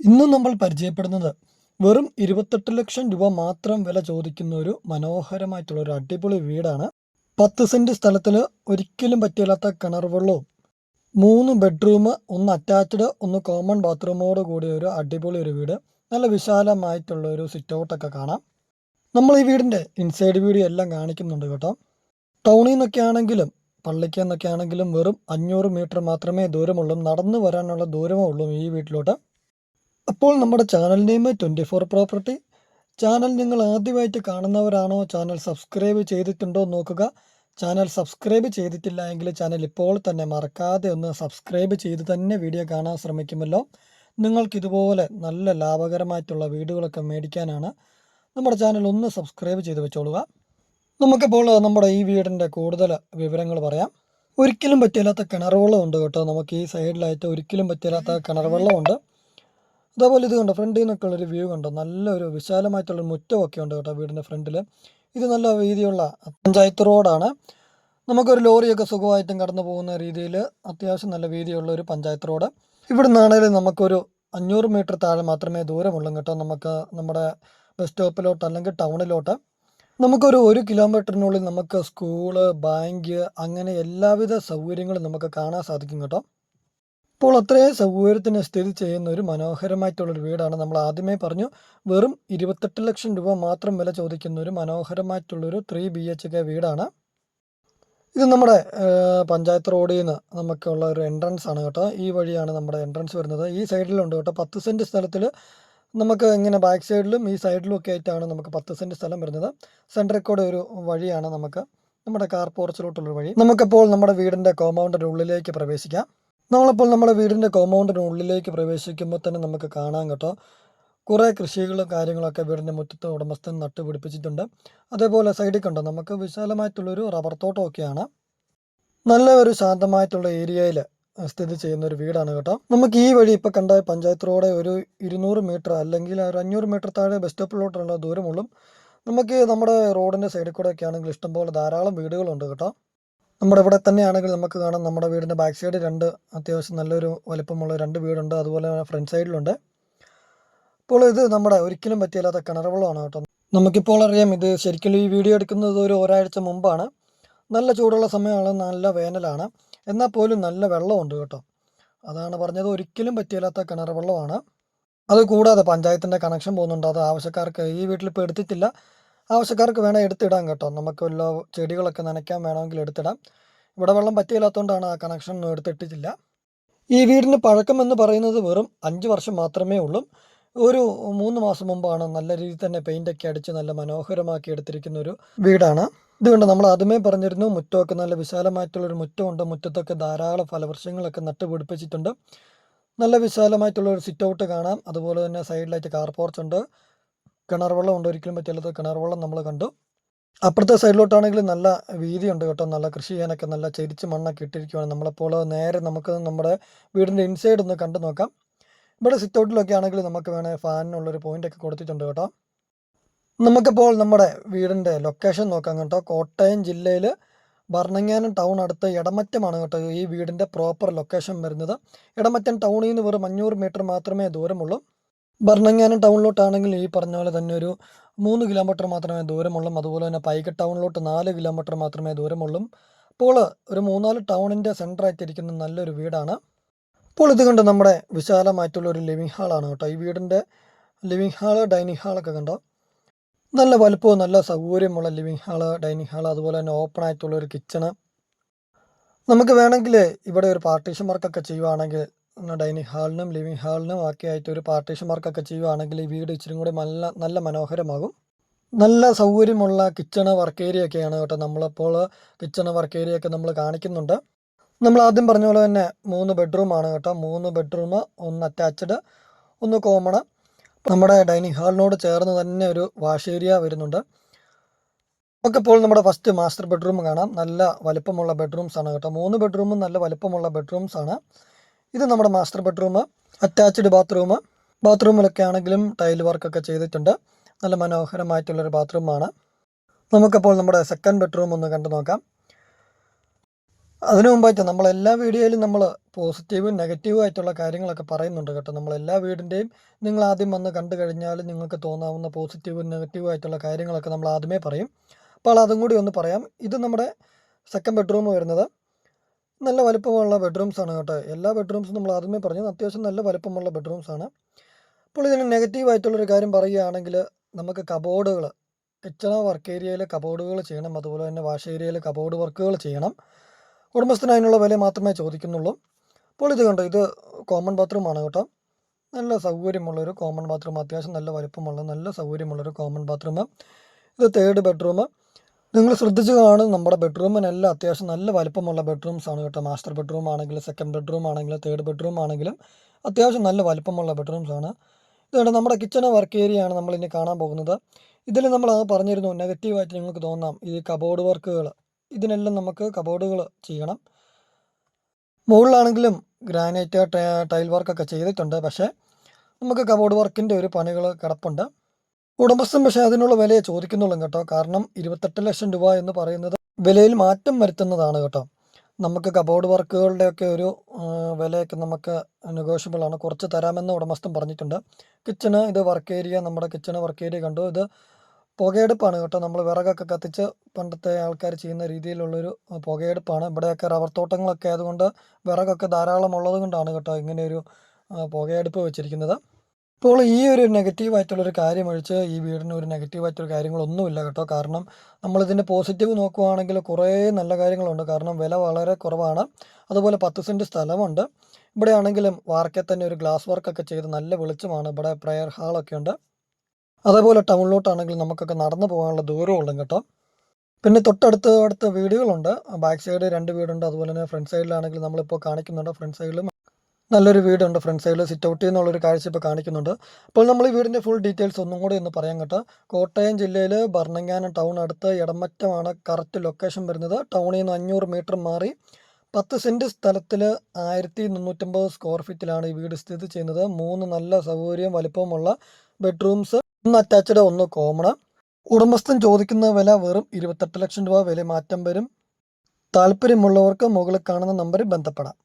ഇന്ന് നമ്മൾ പരിചയപ്പെടുന്നത് വെറും 28 ലക്ഷം രൂപ മാത്രം വില ചോദിക്കുന്ന ഒരു മനോഹരമായിട്ടുള്ള ഒരു അടിപൊളി വീടാണ്. 10 സെന്റ് സ്ഥലത്തിൽ ഒരിക്കലും പറ്റില്ലാത്ത കിണർ വെള്ളവും 3 ബെഡ്റൂം, 1 അറ്റാച്ച്ഡ്, 1 കോമൺ ബാത്റൂമോട് കൂടിയ ഒരു അടിപൊളി ഒരു വീട്. നല്ല വിശാലമായിട്ടുള്ള ഒരു സിറ്റ് ഔട്ടൊക്കെ കാണാം. നമ്മൾ ഈ വീടിൻ്റെ ഇൻസൈഡ് വീഡിയോ എല്ലാം കാണിക്കുന്നുണ്ട് കേട്ടോ. ടൗണിൽ നിന്നൊക്കെ ആണെങ്കിലും പള്ളിക്ക് നിന്നൊക്കെ ആണെങ്കിലും വെറും 500 മീറ്റർ മാത്രമേ ദൂരമുള്ളൂ, നടന്നു വരാനുള്ള ദൂരമേ ഉള്ളൂ ഈ വീട്ടിലോട്ട്. അപ്പോൾ നമ്മുടെ ചാനൽ നെയിം 24 പ്രോപ്പർട്ടി. ചാനൽ നിങ്ങൾ ആദ്യമായിട്ട് കാണുന്നവരാണോ, ചാനൽ സബ്സ്ക്രൈബ് ചെയ്തിട്ടുണ്ടോ നോക്കുക. ചാനൽ സബ്സ്ക്രൈബ് ചെയ്തിട്ടില്ല എങ്കിൽ ചാനൽ ഇപ്പോൾ തന്നെ മറക്കാതെ ഒന്ന് സബ്സ്ക്രൈബ് ചെയ്ത് തന്നെ വീഡിയോ കാണാൻ ശ്രമിക്കുമല്ലോ. നിങ്ങൾക്കിതുപോലെ നല്ല ലാഭകരമായിട്ടുള്ള വീഡിയോകളൊക്കെ മേടിക്കാനാണ് നമ്മുടെ ചാനൽ ഒന്ന് സബ്സ്ക്രൈബ് ചെയ്ത് വെച്ചോളുക. നമുക്കിപ്പോൾ നമ്മുടെ ഈ വീടിൻ്റെ കൂടുതൽ വിവരങ്ങൾ പറയാം. ഒരിക്കലും പറ്റില്ലാത്ത കിണർ വെള്ളമുണ്ട് കേട്ടോ. നമുക്ക് ഈ സൈഡിലായിട്ട് ഒരിക്കലും പറ്റില്ലാത്ത കിണർ വെള്ളമുണ്ട്. അതേപോലെ ഇത് കണ്ടോ, ഫ്രണ്ടിൽ നിന്നൊക്കെ ഉള്ളൊരു വ്യൂ കണ്ടോ, നല്ലൊരു വിശാലമായിട്ടുള്ള മുറ്റമൊക്കെ ഉണ്ട് കേട്ടോ വീടിൻ്റെ ഫ്രണ്ടിൽ. ഇത് നല്ല വീതിയുള്ള പഞ്ചായത്ത് റോഡാണ്. നമുക്കൊരു ലോറിയൊക്കെ സുഖമായിട്ടും കടന്നു പോകുന്ന രീതിയിൽ അത്യാവശ്യം നല്ല വീതിയുള്ള ഒരു പഞ്ചായത്ത് റോഡ്. ഇവിടെ നിന്നാണെങ്കിലും നമുക്കൊരു 500 മീറ്റർ താഴെ മാത്രമേ ദൂരമുള്ളൂ കേട്ടോ. നമുക്ക് നമ്മുടെ ബസ് സ്റ്റോപ്പിലോട്ട് അല്ലെങ്കിൽ ടൗണിലോട്ട് നമുക്കൊരു 1 കിലോമീറ്ററിനുള്ളിൽ നമുക്ക് സ്കൂള്, ബാങ്ക്, അങ്ങനെ എല്ലാവിധ സൗകര്യങ്ങളും നമുക്ക് കാണാൻ സാധിക്കും കേട്ടോ. അപ്പോൾ അത്രയും സൗകര്യത്തിന് സ്ഥിതി ചെയ്യുന്ന ഒരു മനോഹരമായിട്ടുള്ളൊരു വീടാണ്. നമ്മൾ ആദ്യമേ പറഞ്ഞു, വെറും 28 ലക്ഷം രൂപ മാത്രം വില ചോദിക്കുന്ന ഒരു മനോഹരമായിട്ടുള്ളൊരു 3 BHK വീടാണ്. ഇത് നമ്മുടെ പഞ്ചായത്ത് റോഡിൽ നിന്ന് നമുക്കുള്ള ഒരു എൻട്രൻസ് ആണ് കേട്ടോ. ഈ വഴിയാണ് നമ്മുടെ എൻട്രൻസ് വരുന്നത്. ഈ സൈഡിലുണ്ട് കേട്ടോ. 10 സെൻറ്റ് സ്ഥലത്തിൽ നമുക്ക് ഇങ്ങനെ ബാക്ക് സൈഡിലും ഈ സൈഡിലും ഒക്കെ ആയിട്ടാണ് നമുക്ക് 10 സെൻറ്റ് സ്ഥലം വരുന്നത്. സെൻറ്ററിൽ കൂടെ ഒരു വഴിയാണ് നമുക്ക് നമ്മുടെ കാർ പോർച്ചിലോട്ടുള്ളൊരു വഴി. നമുക്കപ്പോൾ നമ്മുടെ വീടിൻ്റെ കോമ്പൗണ്ടിൻ്റെ ഉള്ളിലേക്ക് പ്രവേശിക്കാം. നമ്മളിപ്പോൾ നമ്മുടെ വീടിൻ്റെ കോമ്പൗണ്ടിന് ഉള്ളിലേക്ക് പ്രവേശിക്കുമ്പോൾ തന്നെ നമുക്ക് കാണാൻ കേട്ടോ, കുറേ കൃഷികളും കാര്യങ്ങളൊക്കെ വീടിൻ്റെ മുറ്റത്ത് ഉടമസ്ഥൻ നട്ടുപിടിപ്പിച്ചിട്ടുണ്ട്. അതേപോലെ സൈഡിൽ കണ്ടോ, നമുക്ക് വിശാലമായിട്ടുള്ളൊരു റബ്ബർ തോട്ടമൊക്കെയാണ്. നല്ല ഒരു ശാന്തമായിട്ടുള്ള ഏരിയയിൽ സ്ഥിതി ചെയ്യുന്ന ഒരു വീടാണ് കേട്ടോ. നമുക്ക് ഈ വഴി ഇപ്പോൾ കണ്ട പഞ്ചായത്ത് റോഡ് ഒരു 200 മീറ്റർ അല്ലെങ്കിൽ ഒരു 500 മീറ്റർ താഴെ ബസ് സ്റ്റോപ്പിലോട്ടുള്ള ദൂരമുള്ളൂ. നമുക്ക് നമ്മുടെ റോഡിൻ്റെ സൈഡിൽ കൂടെ ഒക്കെ ആണെങ്കിൽ ഇഷ്ടംപോലെ ധാരാളം വീടുകളുണ്ട് കേട്ടോ. നമ്മുടെ ഇവിടെ തന്നെയാണെങ്കിൽ നമുക്ക് കാണാം, നമ്മുടെ വീടിൻ്റെ ബാക്ക് സൈഡ് അത്യാവശ്യം നല്ലൊരു വലിപ്പമുള്ള 2 വീടുണ്ട്. അതുപോലെ ഫ്രണ്ട് സൈഡിലുണ്ട്. അപ്പോൾ ഇത് നമ്മുടെ ഒരിക്കലും പറ്റില്ലാത്ത കിണർ വെള്ളമാണ് കേട്ടോ. നമുക്കിപ്പോൾ അറിയാം, ഇത് ശരിക്കും ഈ വീഡിയോ എടുക്കുന്നത് ഒരു ഒരാഴ്ച മുമ്പാണ്. നല്ല ചൂടുള്ള സമയമാണ്, നല്ല വേനലാണ്, എന്നാൽ പോലും നല്ല വെള്ളമുണ്ട് കേട്ടോ. അതാണ് പറഞ്ഞത്, ഒരിക്കലും പറ്റില്ലാത്ത കിണർ വെള്ളമാണ്. അതുകൂടാതെ പഞ്ചായത്തിൻ്റെ കണക്ഷൻ പോകുന്നുണ്ട്. അത് ആവശ്യക്കാർക്ക് ഈ വീട്ടിലിപ്പോൾ എടുത്തിട്ടില്ല, ആവശ്യക്കാർക്ക് വേണേൽ എടുത്തിടാം കേട്ടോ. നമുക്ക് വല്ല ചെടികളൊക്കെ നനയ്ക്കാൻ വേണമെങ്കിൽ എടുത്തിടാം. ഇവിടെ വെള്ളം പറ്റിയില്ലാത്തതുകൊണ്ടാണ് ആ കണക്ഷൻ ഒന്നും എടുത്തിട്ടില്ല. ഈ വീടിന് പഴക്കം എന്ന് പറയുന്നത് വെറും 5 വർഷം മാത്രമേ ഉള്ളൂ. ഒരു 3 മാസം മുമ്പാണ് നല്ല രീതിയിൽ തന്നെ പെയിൻ്റൊക്കെ അടിച്ച് നല്ല മനോഹരമാക്കി എടുത്തിരിക്കുന്ന ഒരു വീടാണ്. ഇതുകൊണ്ട് നമ്മൾ ആദ്യമേ പറഞ്ഞിരുന്നു, മുറ്റമൊക്കെ നല്ല വിശാലമായിട്ടുള്ളൊരു മുറ്റമുണ്ട്. മുറ്റത്തൊക്കെ ധാരാളം ഫലവൃക്ഷങ്ങളൊക്കെ നട്ടുപിടിപ്പിച്ചിട്ടുണ്ട്. നല്ല വിശാലമായിട്ടുള്ളൊരു സിറ്റ് ഔട്ട് കാണാം. അതുപോലെ തന്നെ സൈഡിലായിട്ട് കാർ പോർച്ചുണ്ട്. കിണർ വെള്ളം ഉണ്ട്, ഒരിക്കലും പറ്റില്ലാത്ത കിണർ വെള്ളം നമ്മൾ കണ്ടു. അപ്പുറത്തെ സൈഡിലോട്ടാണെങ്കിൽ നല്ല വീതിയുണ്ട് കേട്ടോ. നല്ല കൃഷി ചെയ്യാനൊക്കെ നല്ല ചെരിച്ച് മണ്ണൊക്കെ ഇട്ടിരിക്കുകയാണ്. നമ്മളപ്പോൾ നേരെ നമുക്ക് നമ്മുടെ വീടിൻ്റെ ഇൻസൈഡ് ഒന്ന് കണ്ടു നോക്കാം. ഇവിടെ സിറ്റ് ഔട്ടിലൊക്കെ ആണെങ്കിൽ നമുക്ക് വേണേൽ ഫാനിനുള്ളൊരു പോയിൻ്റൊക്കെ കൊടുത്തിട്ടുണ്ട് കേട്ടോ. നമുക്കിപ്പോൾ നമ്മുടെ വീടിൻ്റെ ലൊക്കേഷൻ നോക്കാം കേട്ടോ. കോട്ടയം ജില്ലയിൽ ഭരണങ്ങാനം ടൗൺ അടുത്ത് എടമറ്റമാണ് കേട്ടോ ഈ വീടിൻ്റെ പ്രോപ്പർ ലൊക്കേഷൻ വരുന്നത്. എടമറ്റം ടൗണിൽ നിന്ന് വെറും 500 മീറ്റർ മാത്രമേ ദൂരമുള്ളൂ. ഭരണങ്ങാനം ടൗണിലോട്ടാണെങ്കിൽ ഈ പറഞ്ഞ പോലെ തന്നെ ഒരു 3 കിലോമീറ്റർ മാത്രമേ ദൂരമുള്ളൂ. അതുപോലെ തന്നെ പൈക ടൗണിലോട്ട് 4 കിലോമീറ്റർ മാത്രമേ ദൂരമുള്ളൂ. അപ്പോൾ ഒരു 3-4 ടൗണിൻ്റെ സെൻറ്ററായിട്ടിരിക്കുന്ന നല്ലൊരു വീടാണ്. അപ്പോൾ ഇത് കണ്ട് നമ്മുടെ വിശാലമായിട്ടുള്ളൊരു ലിവിങ് ഹാളാണ് കേട്ടോ. ഈ വീടിൻ്റെ ലിവിങ് ഹാള്, ഡൈനിങ് ഹാളൊക്കെ കണ്ടോ, നല്ല വലുപ്പവും നല്ല സൗകര്യമുള്ള ലിവിങ് ഹാള്, ഡൈനിങ് ഹാള്, അതുപോലെ തന്നെ ഓപ്പൺ ആയിട്ടുള്ളൊരു കിച്ചണ്. നമുക്ക് വേണമെങ്കിൽ ഇവിടെ ഒരു പാർട്ടീഷൻ വർക്കൊക്കെ ചെയ്യുവാണെങ്കിൽ ഡൈനിങ് ഹാളിനും ലിവിങ് ഹാളിനും ഒക്കെ ആയിട്ട് ഒരു പാർട്ടീഷൻ വർക്കൊക്കെ ചെയ്യുവാണെങ്കിൽ ഈ വീട് ഇച്ചിരി കൂടി നല്ല മനോഹരമാകും. നല്ല സൗകര്യമുള്ള കിച്ചണ് വർക്ക് ഏരിയ ഒക്കെയാണ് കേട്ടോ. നമ്മളപ്പോൾ കിച്ചണ് വർക്ക് ഏരിയ ഒക്കെ നമ്മൾ കാണിക്കുന്നുണ്ട്. നമ്മൾ ആദ്യം പറഞ്ഞ പോലെ തന്നെ 3 ബെഡ്റൂമാണ് കേട്ടോ. 3 ബെഡ്റൂം, 1 അറ്റാച്ച്ഡ്, 1 കോമണ്. നമ്മുടെ ഡൈനിങ് ഹാളിനോട് ചേർന്ന് തന്നെ ഒരു വാഷ് ഏരിയ വരുന്നുണ്ട്. നമുക്കിപ്പോൾ നമ്മുടെ ഫസ്റ്റ് മാസ്റ്റർ ബെഡ്റൂം കാണാം. നല്ല വലിപ്പമുള്ള ബെഡ്റൂംസ് ആണ് കേട്ടോ. 3 ബെഡ്റൂമും നല്ല വലിപ്പമുള്ള ബെഡ്റൂംസ് ആണ്. ഇത് നമ്മുടെ മാസ്റ്റർ ബെഡ്റൂം. അറ്റാച്ച്ഡ് ബാത്റൂമിലൊക്കെ ആണെങ്കിലും ടൈൽ വർക്കൊക്കെ ചെയ്തിട്ടുണ്ട്. നല്ല മനോഹരമായിട്ടുള്ളൊരു ബാത്റൂമാണ്. നമുക്കപ്പോൾ നമ്മുടെ സെക്കൻഡ് ബെഡ്റൂം ഒന്ന് കണ്ടു നോക്കാം. അതിനു മുമ്പായിട്ട് നമ്മളെല്ലാ വീഡിയോയിലും നമ്മൾ പോസിറ്റീവും നെഗറ്റീവും ആയിട്ടുള്ള കാര്യങ്ങളൊക്കെ പറയുന്നുണ്ട് കേട്ടോ. നമ്മളെല്ലാ വീടിൻ്റെയും നിങ്ങൾ ആദ്യം വന്ന് കണ്ടു കഴിഞ്ഞാൽ നിങ്ങൾക്ക് തോന്നാവുന്ന പോസിറ്റീവും നെഗറ്റീവും ആയിട്ടുള്ള കാര്യങ്ങളൊക്കെ നമ്മൾ ആദ്യമേ പറയും. അപ്പോൾ അതും കൂടി ഒന്ന് പറയാം. ഇത് നമ്മുടെ സെക്കൻഡ് ബെഡ്റൂം വരുന്നത് നല്ല വലുപ്പമുള്ള ബെഡ്റൂംസാണ് കേട്ടോ. എല്ലാ ബെഡ്റൂംസും നമ്മൾ ആദ്യമേ പറഞ്ഞു അത്യാവശ്യം നല്ല വലുപ്പമുള്ള ബെഡ്റൂംസാണ്. അപ്പോൾ ഇതിന് നെഗറ്റീവായിട്ടുള്ളൊരു കാര്യം പറയുകയാണെങ്കിൽ നമുക്ക് കബോർഡുകൾ കിച്ചൺ വർക്ക് ഏരിയയിൽ കബോർഡുകൾ ചെയ്യണം. അതുപോലെ തന്നെ വാഷ് ഏരിയയിൽ കബോർഡ് വർക്കുകൾ ചെയ്യണം. ഉടമസ്ഥന് അതിനുള്ള വില മാത്രമേ ചോദിക്കുന്നുള്ളൂ. അപ്പോൾ ഇത് കണ്ടോ, ഇത് കോമൺ ബാത്റൂമാണ് കേട്ടോ. നല്ല സൗകര്യമുള്ളൊരു കോമൺ ബാത്റൂം, അത്യാവശ്യം നല്ല വലുപ്പമുള്ള നല്ല സൗകര്യമുള്ളൊരു കോമൺ ബാത്റൂം. ഇത് തേർഡ് ബെഡ്റൂം. നിങ്ങൾ ശ്രദ്ധിച്ച് കാണും, നമ്മുടെ ബെഡ്റൂമിനെല്ലാം അത്യാവശ്യം നല്ല വലുപ്പമുള്ള ബെഡ്റൂംസാണ് കേട്ടോ. മാസ്റ്റർ ബെഡ്റൂം ആണെങ്കിലും സെക്കൻഡ് ബെഡ്റൂം ആണെങ്കിലും തേർഡ് ബെഡ്റൂം ആണെങ്കിലും അത്യാവശ്യം നല്ല വലുപ്പമുള്ള ബെഡ്റൂംസാണ്. ഇതാണ് നമ്മുടെ കിച്ചൺ വർക്ക് ഏരിയ ആണ് നമ്മളിനി കാണാൻ പോകുന്നത്. ഇതിൽ നമ്മൾ പറഞ്ഞിരുന്നു നെഗറ്റീവായിട്ട് നിങ്ങൾക്ക് തോന്നാം ഈ കബോർഡ് വർക്കുകൾ. ഇതിനെല്ലാം നമുക്ക് കബോർഡുകൾ ചെയ്യണം. മുകളിലാണെങ്കിലും ഗ്രാനൈറ്റ് ടൈൽ വർക്കൊക്കെ ചെയ്തിട്ടുണ്ട്. പക്ഷേ നമുക്ക് കബോർഡ് വർക്കിൻ്റെ ഒരു പണികൾ കിടപ്പുണ്ട്. ഉടമസ്ഥൻ പക്ഷേ അതിനുള്ള വിലയെ ചോദിക്കുന്നുള്ളൂ കേട്ടോ. കാരണം 28 ലക്ഷം രൂപ എന്ന് പറയുന്നത് വിലയിൽ മാറ്റം വരുത്തുന്നതാണ് കേട്ടോ. നമുക്ക് കബോർഡ് വർക്കുകളുടെയൊക്കെ ഒരു വിലയൊക്കെ നമുക്ക് നെഗോഷ്യബിൾ ആണ്, കുറച്ച് തരാമെന്ന് ഉടമസ്ഥൻ പറഞ്ഞിട്ടുണ്ട്. കിച്ചണ് ഇത് വർക്ക് ഏരിയ, നമ്മുടെ കിച്ചണ് വർക്ക് ഏരിയ കണ്ടു. ഇത് പുകയെടുപ്പാണ് കേട്ടോ. നമ്മൾ വിറകൊക്കെ കത്തിച്ച് പണ്ടത്തെ ആൾക്കാർ ചെയ്യുന്ന രീതിയിലുള്ളൊരു പുകയെടുപ്പാണ്. ഇവിടെയൊക്കെ റബ്ബർ തോട്ടങ്ങളൊക്കെ ആയതുകൊണ്ട് വിറകൊക്കെ ധാരാളം ഉള്ളത് കൊണ്ടാണ് കേട്ടോ ഇങ്ങനെയൊരു പുകയെടുപ്പ് വെച്ചിരിക്കുന്നത്. ഇപ്പോൾ ഈ ഒരു നെഗറ്റീവായിട്ടുള്ളൊരു കാര്യം ഒഴിച്ച് ഈ വീടിന് ഒരു നെഗറ്റീവായിട്ടൊരു കാര്യങ്ങളൊന്നുമില്ല കേട്ടോ. കാരണം നമ്മളിതിൻ്റെ പോസിറ്റീവ് നോക്കുകയാണെങ്കിൽ കുറേ നല്ല കാര്യങ്ങളുണ്ട്. കാരണം വില വളരെ കുറവാണ്. അതുപോലെ 10 സെൻറ്റ് സ്ഥലമുണ്ട്. ഇവിടെ ആണെങ്കിലും വാർക്കയിൽ തന്നെ ഒരു ഗ്ലാസ് വർക്കൊക്കെ ചെയ്ത് നല്ല വെളിച്ചമാണ്. ഇവിടെ പ്രയർ ഹാളൊക്കെ ഉണ്ട്. അതേപോലെ ടൗണിലോട്ടാണെങ്കിൽ നമുക്കൊക്കെ നടന്നു പോകാനുള്ള ദൂരമുള്ളൂ കേട്ടോ. പിന്നെ തൊട്ടടുത്ത വീടുകളുണ്ട്. ബാക്ക് സൈഡ് 2 വീടുണ്ട്. അതുപോലെ തന്നെ ഫ്രണ്ട് സൈഡിലാണെങ്കിൽ നമ്മളിപ്പോൾ കാണിക്കുന്നുണ്ട്. ഫ്രണ്ട് സൈഡിലും നല്ലൊരു വീടുണ്ട്. ഫ്രണ്ട് സൈഡിൽ സിറ്റ് ഔട്ട് എന്നുള്ളൊരു കാഴ്ച ഇപ്പോൾ കാണിക്കുന്നുണ്ട്. അപ്പോൾ നമ്മൾ ഈ വീടിൻ്റെ ഫുൾ ഡീറ്റെയിൽസ് ഒന്നും കൂടി ഒന്ന് പറയാം കേട്ടോ. കോട്ടയം ജില്ലയിൽ ഭരണങ്ങാനം ടൗൺ അടുത്ത് എടമറ്റമാണ് കറക്റ്റ് ലൊക്കേഷൻ വരുന്നത്. ടൗണിൽ നിന്ന് 500 മീറ്റർ മാറി 10 സെൻറ്റ് സ്ഥലത്തിൽ 1350 സ്ക്വയർ ഫീറ്റിലാണ് ഈ വീട് സ്ഥിതി ചെയ്യുന്നത്. 3 നല്ല സൗകര്യം വലിപ്പമുള്ള ബെഡ്റൂംസ്, 1 അറ്റാച്ച്ഡ് 1 കോമൺ. ഉടമസ്ഥൻ ചോദിക്കുന്ന വില വെറും 28 ലക്ഷം രൂപ. വില മാറ്റം വരും. താല്പര്യമുള്ളവർക്ക് മുകളിൽ കാണുന്ന നമ്പറിൽ ബന്ധപ്പെടാം.